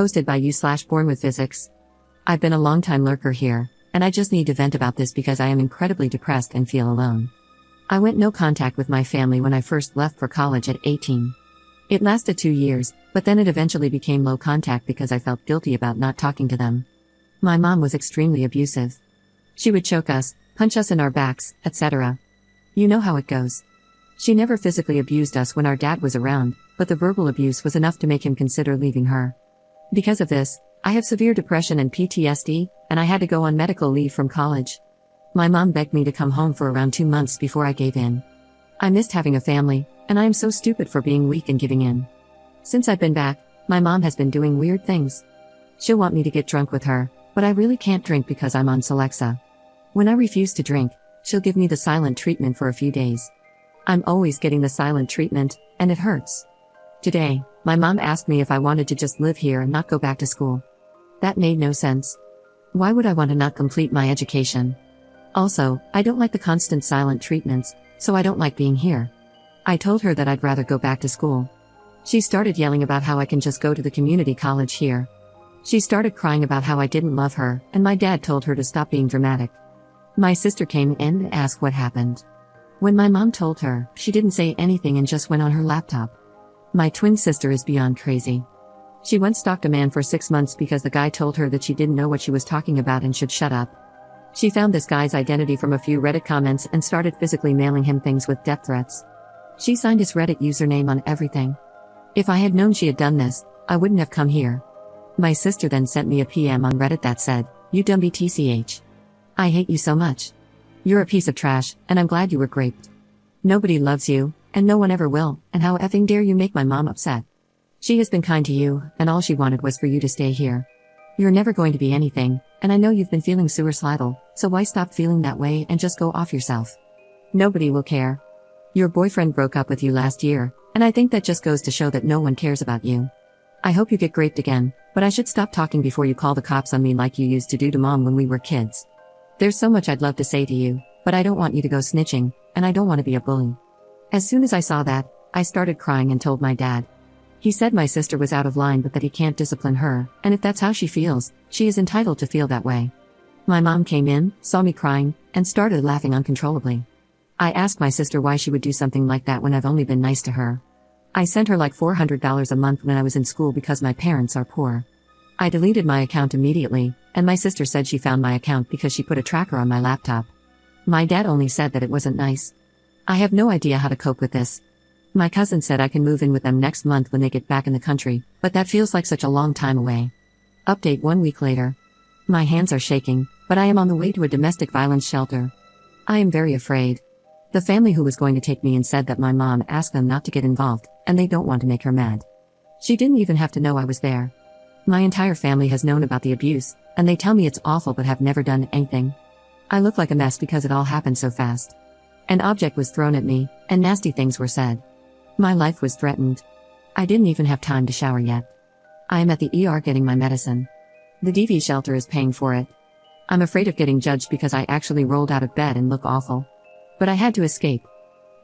Hosted by you/born with physics. I've been a long-time lurker here, and I just need to vent about this because I am incredibly depressed and feel alone. I went no contact with my family when I first left for college at 18. It lasted 2 years, but then it eventually became low contact because I felt guilty about not talking to them. My mom was extremely abusive. She would choke us, punch us in our backs, etc. You know how it goes. She never physically abused us when our dad was around, but the verbal abuse was enough to make him consider leaving her. Because of this, I have severe depression and PTSD, and I had to go on medical leave from college. My mom begged me to come home for around 2 months before I gave in. I missed having a family, and I am so stupid for being weak and giving in. Since I've been back, my mom has been doing weird things. She'll want me to get drunk with her, but I really can't drink because I'm on Celexa. When I refuse to drink, she'll give me the silent treatment for a few days. I'm always getting the silent treatment, and it hurts. Today, my mom asked me if I wanted to just live here and not go back to school. That made no sense. Why would I want to not complete my education? Also, I don't like the constant silent treatments, so I don't like being here. I told her that I'd rather go back to school. She started yelling about how I can just go to the community college here. She started crying about how I didn't love her, and my dad told her to stop being dramatic. My sister came in and asked what happened. When my mom told her, she didn't say anything and just went on her laptop. My twin sister is beyond crazy. She once stalked a man for 6 months because the guy told her that she didn't know what she was talking about and should shut up. She found this guy's identity from a few Reddit comments and started physically mailing him things with death threats. She signed his Reddit username on everything. If I had known she had done this, I wouldn't have come here. My sister then sent me a PM on Reddit that said, "You dumb BTCH. I hate you so much. You're a piece of trash, and I'm glad you were raped. Nobody loves you, and no one ever will, and how effing dare you make my mom upset. She has been kind to you, and all she wanted was for you to stay here. You're never going to be anything, and I know you've been feeling suicidal, so why stop feeling that way and just go off yourself? Nobody will care. Your boyfriend broke up with you last year, and I think that just goes to show that no one cares about you. I hope you get raped again, but I should stop talking before you call the cops on me like you used to do to mom when we were kids. There's so much I'd love to say to you, but I don't want you to go snitching, and I don't want to be a bully." As soon as I saw that, I started crying and told my dad. He said my sister was out of line but that he can't discipline her, and if that's how she feels, she is entitled to feel that way. My mom came in, saw me crying, and started laughing uncontrollably. I asked my sister why she would do something like that when I've only been nice to her. I sent her like $400 a month when I was in school because my parents are poor. I deleted my account immediately, and my sister said she found my account because she put a tracker on my laptop. My dad only said that it wasn't nice. I have no idea how to cope with this. My cousin said I can move in with them next month when they get back in the country, but that feels like such a long time away. Update 1 week later. My hands are shaking, but I am on the way to a domestic violence shelter. I am very afraid. The family who was going to take me in said that my mom asked them not to get involved, and they don't want to make her mad. She didn't even have to know I was there. My entire family has known about the abuse, and they tell me it's awful but have never done anything. I look like a mess because it all happened so fast. An object was thrown at me, and nasty things were said. My life was threatened. I didn't even have time to shower yet. I am at the ER getting my medicine. The DV shelter is paying for it. I'm afraid of getting judged because I actually rolled out of bed and look awful. But I had to escape.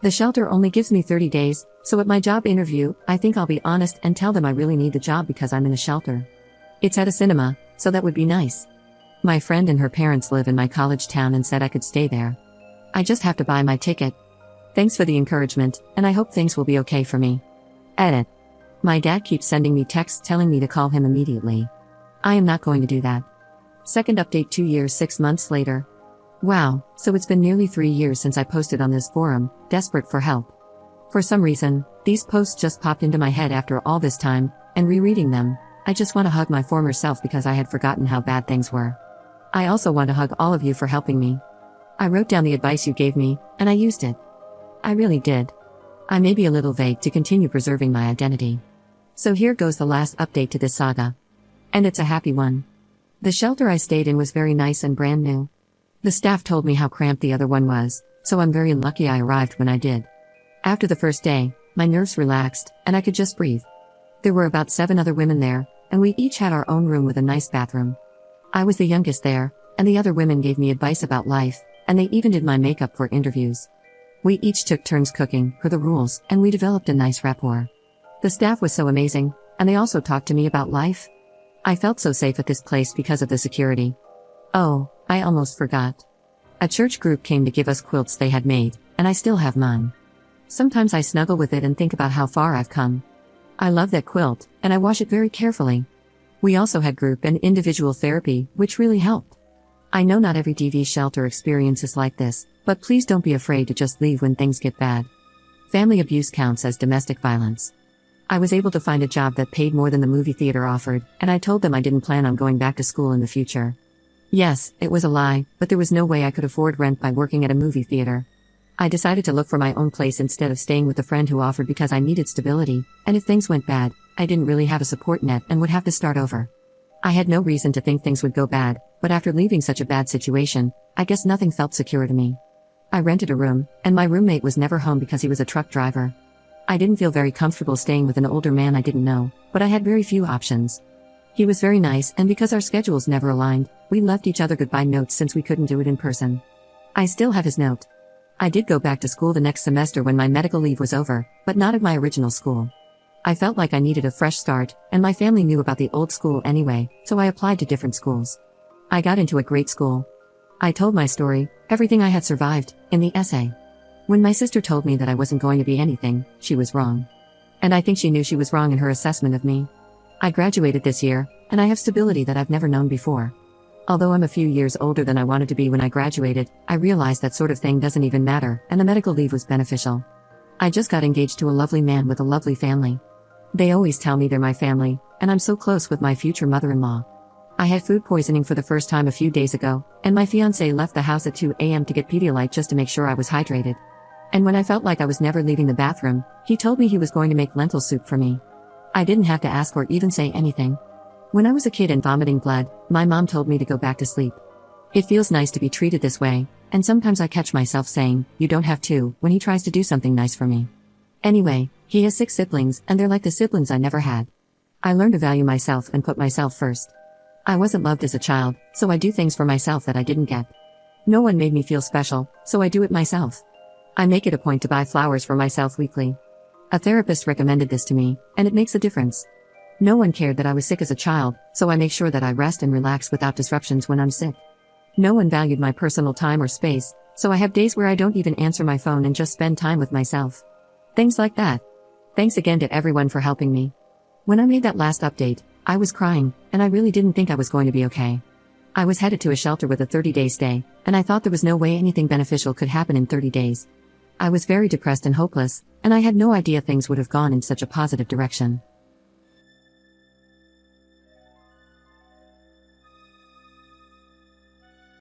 The shelter only gives me 30 days, so at my job interview, I think I'll be honest and tell them I really need the job because I'm in a shelter. It's at a cinema, so that would be nice. My friend and her parents live in my college town and said I could stay there. I just have to buy my ticket. Thanks for the encouragement, and I hope things will be okay for me. Edit. My dad keeps sending me texts telling me to call him immediately. I am not going to do that. Second update 2 years 6 months later. Wow, so it's been nearly 3 years since I posted on this forum, desperate for help. For some reason, these posts just popped into my head after all this time, and rereading them, I just want to hug my former self because I had forgotten how bad things were. I also want to hug all of you for helping me. I wrote down the advice you gave me, and I used it. I really did. I may be a little vague to continue preserving my identity. So here goes the last update to this saga. And it's a happy one. The shelter I stayed in was very nice and brand new. The staff told me how cramped the other one was, so I'm very lucky I arrived when I did. After the first day, my nerves relaxed, and I could just breathe. There were about 7 other women there, and we each had our own room with a nice bathroom. I was the youngest there, and the other women gave me advice about life, and they even did my makeup for interviews. We each took turns cooking, per the rules, and we developed a nice rapport. The staff was so amazing, and they also talked to me about life. I felt so safe at this place because of the security. Oh, I almost forgot. A church group came to give us quilts they had made, and I still have mine. Sometimes I snuggle with it and think about how far I've come. I love that quilt, and I wash it very carefully. We also had group and individual therapy, which really helped. I know not every DV shelter experiences like this, but please don't be afraid to just leave when things get bad. Family abuse counts as domestic violence. I was able to find a job that paid more than the movie theater offered, and I told them I didn't plan on going back to school in the future. Yes, it was a lie, but there was no way I could afford rent by working at a movie theater. I decided to look for my own place instead of staying with a friend who offered because I needed stability, and if things went bad, I didn't really have a support net and would have to start over. I had no reason to think things would go bad, but after leaving such a bad situation, I guess nothing felt secure to me. I rented a room, and my roommate was never home because he was a truck driver. I didn't feel very comfortable staying with an older man I didn't know, but I had very few options. He was very nice, and because our schedules never aligned, we left each other goodbye notes since we couldn't do it in person. I still have his note. I did go back to school the next semester when my medical leave was over, but not at my original school. I felt like I needed a fresh start, and my family knew about the old school anyway, so I applied to different schools. I got into a great school. I told my story, everything I had survived, in the essay. When my sister told me that I wasn't going to be anything, she was wrong. And I think she knew she was wrong in her assessment of me. I graduated this year, and I have stability that I've never known before. Although I'm a few years older than I wanted to be when I graduated, I realized that sort of thing doesn't even matter, and the medical leave was beneficial. I just got engaged to a lovely man with a lovely family. They always tell me they're my family, and I'm so close with my future mother-in-law. I had food poisoning for the first time a few days ago, and my fiancé left the house at 2 a.m. to get Pedialyte just to make sure I was hydrated. And when I felt like I was never leaving the bathroom, he told me he was going to make lentil soup for me. I didn't have to ask or even say anything. When I was a kid and vomiting blood, my mom told me to go back to sleep. It feels nice to be treated this way, and sometimes I catch myself saying, "You don't have to," when he tries to do something nice for me. Anyway, he has 6 siblings, and they're like the siblings I never had. I learned to value myself and put myself first. I wasn't loved as a child, so I do things for myself that I didn't get. No one made me feel special, so I do it myself. I make it a point to buy flowers for myself weekly. A therapist recommended this to me, and it makes a difference. No one cared that I was sick as a child, so I make sure that I rest and relax without disruptions when I'm sick. No one valued my personal time or space, so I have days where I don't even answer my phone and just spend time with myself. Things like that. Thanks again to everyone for helping me. When I made that last update, I was crying, and I really didn't think I was going to be okay. I was headed to a shelter with a 30-day stay, and I thought there was no way anything beneficial could happen in 30 days. I was very depressed and hopeless, and I had no idea things would have gone in such a positive direction.